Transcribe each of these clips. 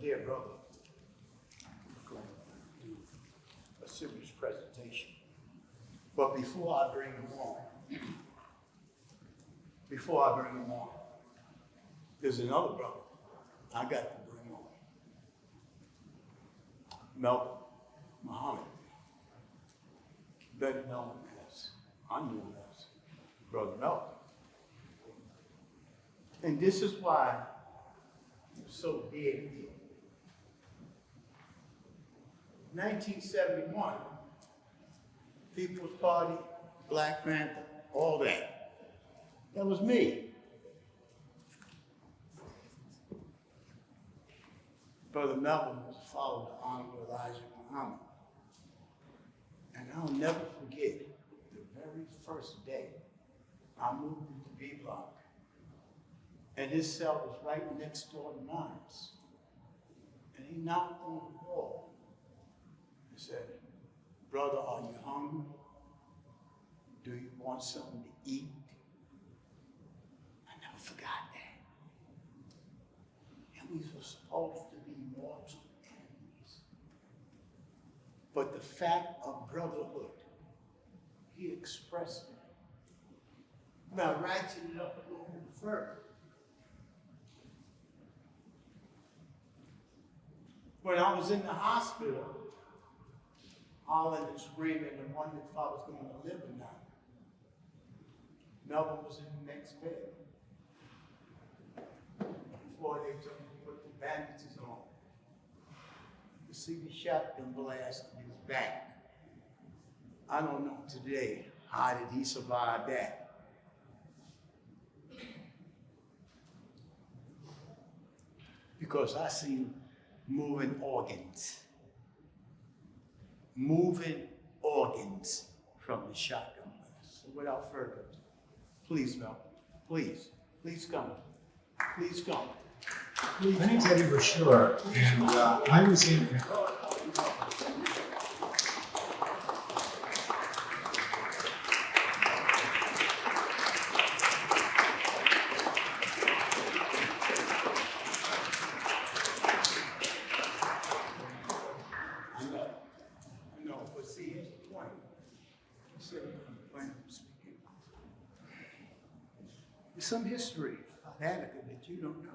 dear brother going to do a serious presentation. But before I bring him on, there's another brother I got to bring on. Melvin Muhammad, better known as, I knew him as Brother Melvin. And this is why I'm so dear to me. 1971, People's Party, Black Panther, all that. That was me. Brother Melvin was a follower of Honorable Elijah Muhammad. And I'll never forget the very first day I moved into B Block. And his cell was right next door to mine. And he knocked on the door and said, "Brother, are you hungry? Do you want something to eat?" I never forgot that. And we were supposed to be mortal enemies. But the fact of brotherhood, he expressed it. Now, ratchet it up a little bit further. When I was in the hospital, hollering and screaming and wondering if I was going to live or not, Melvin was in the next bed. Before they took me to put the bandages on, you see the shotgun blast in his back. I don't know today, how did he survive that? Because I seen moving organs from the shotgun blast. So without further ado, please, Mel, please come. Please come. Please My name's Eddie Brochure, and I was in. I know, but see, here's the point. There's some history of Attica that you don't know.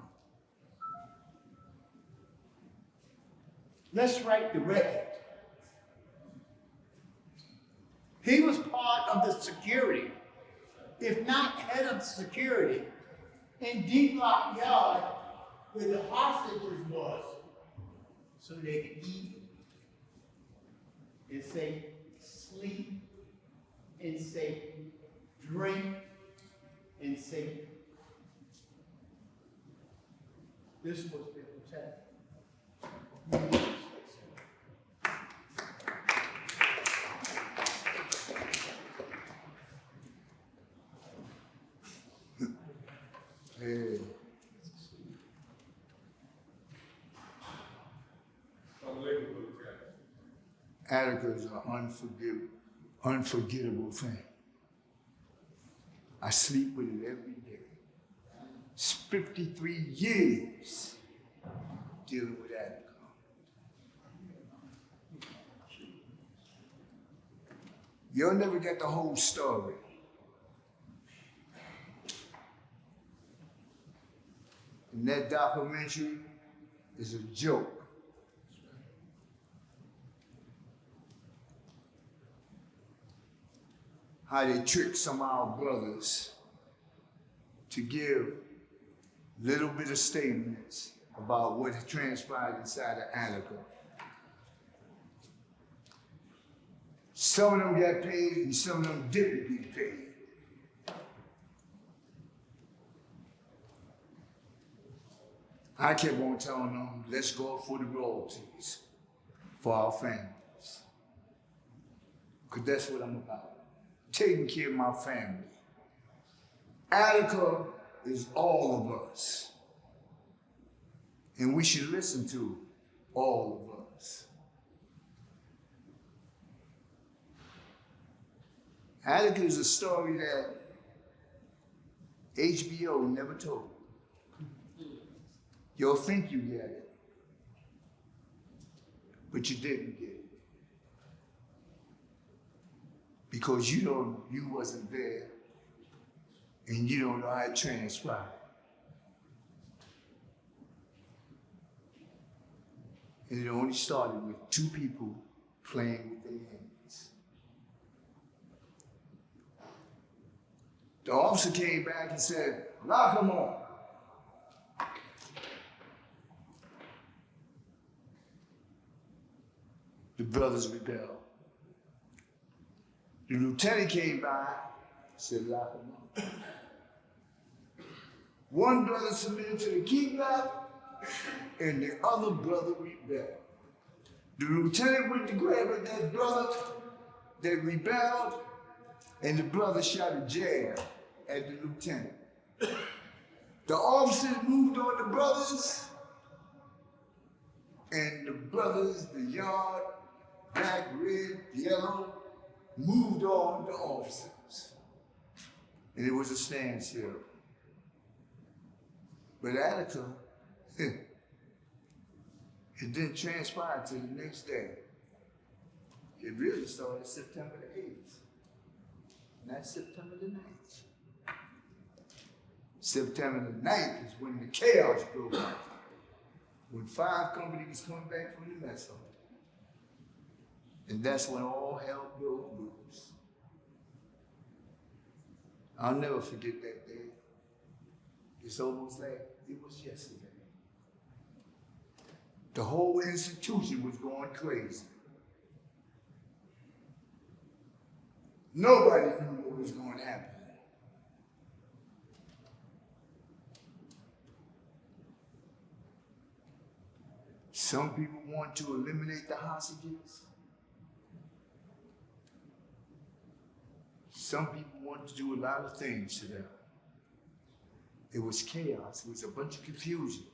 Let's write the record. He was part of the security, if not head of security, in D Block Yard where the hostages was, so they could eat and say sleep and say drink and say this was their protection. Hey. Attica is an unforgettable thing. I sleep with it every day. It's 53 years dealing with Attica. You'll never get the whole story. And that documentary is a joke. How they tricked some of our brothers to give little bit of statements about what transpired inside of Attica. Some of them got paid and some of them didn't get paid. I kept on telling them, let's go for the royalties for our families. Because that's what I'm about. Taking care of my family. Attica is all of us. And we should listen to all of us. Attica is a story that HBO never told. You'll think you get it, but you didn't get it. Because you wasn't there, and you don't know how it transpired. And it only started with two people playing with their hands. The officer came back and said, lock him up. The brothers rebelled. The lieutenant came by and said, lock him up. One brother submitted to the key lock, and the other brother rebelled. The lieutenant went to grab that brother that rebelled, and the brother shot a jab at the lieutenant. The officers moved on the brothers, and the brothers, the yard, black, red, yellow, moved on the officers. And it was a standstill. But Attica, it didn't transpire till the next day. It really started September the 8th, not September the 9th. September the 9th is when the chaos broke out. When 5 companies come back from the mess hall. And that's when all hell broke loose. I'll never forget that day. It's almost like it was yesterday. The whole institution was going crazy. Nobody knew what was going to happen. Some people want to eliminate the hostages. Some people want to do a lot of things to them. It was chaos. It was a bunch of confusion.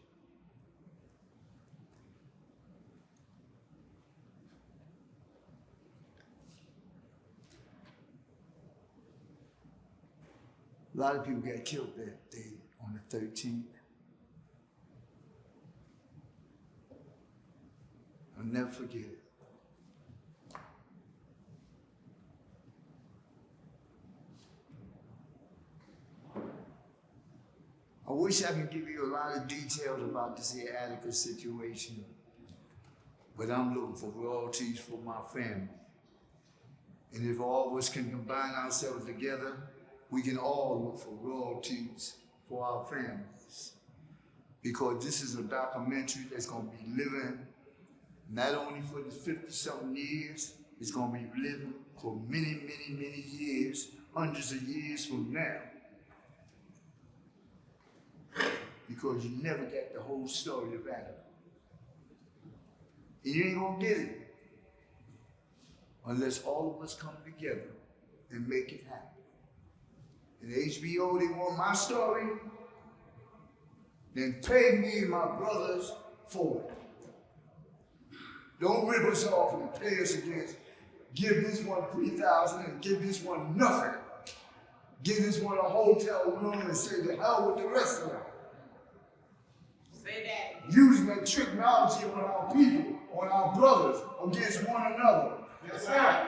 A lot of people got killed that day on the 13th. I'll never forget it. I wish I could give you a lot of details about this here Attica situation, but I'm looking for royalties for my family. And if all of us can combine ourselves together, we can all look for royalties for our families. Because this is a documentary that's gonna be living not only for the 50-something years, it's gonna be living for many, many, many years, hundreds of years from now. Because you never get the whole story of Attica. And you ain't gonna get it unless all of us come together and make it happen. And HBO, they want my story, then pay me and my brothers for it. Don't rip us off and pay us against, give this one $3,000 and give this one nothing. Give this one a hotel room and say the hell with the rest of them. Say that. Using that technology on our people, on our brothers, against one another. Yes, sir.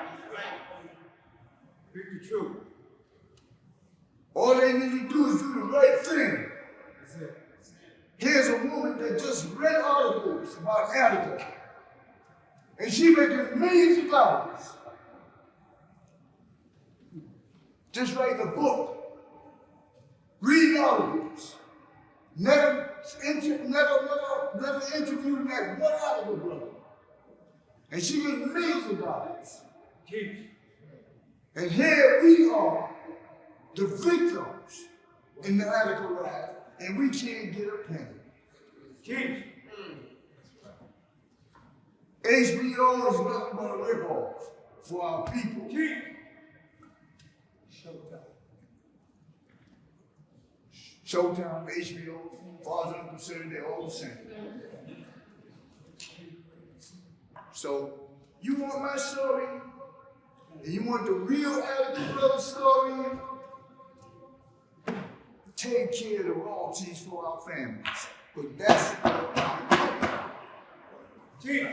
Speak the truth. All they need to do is do the right thing. That's it. Here's a woman that just read articles about Attica, and she making millions of dollars. Just write a book, read articles, never interviewed that one Attica brother, and she getting millions of dollars. And here we are, the victims in the Attica riot, and we can't get a penny. HBO is nothing but a ripoff for our people. Showtime, HBO, far as I'm concerned, they're all the same. So, you want my story, and you want the real Attica Brothers story, take care of the royalties for our families. But that's what I'm talking about. Thank you.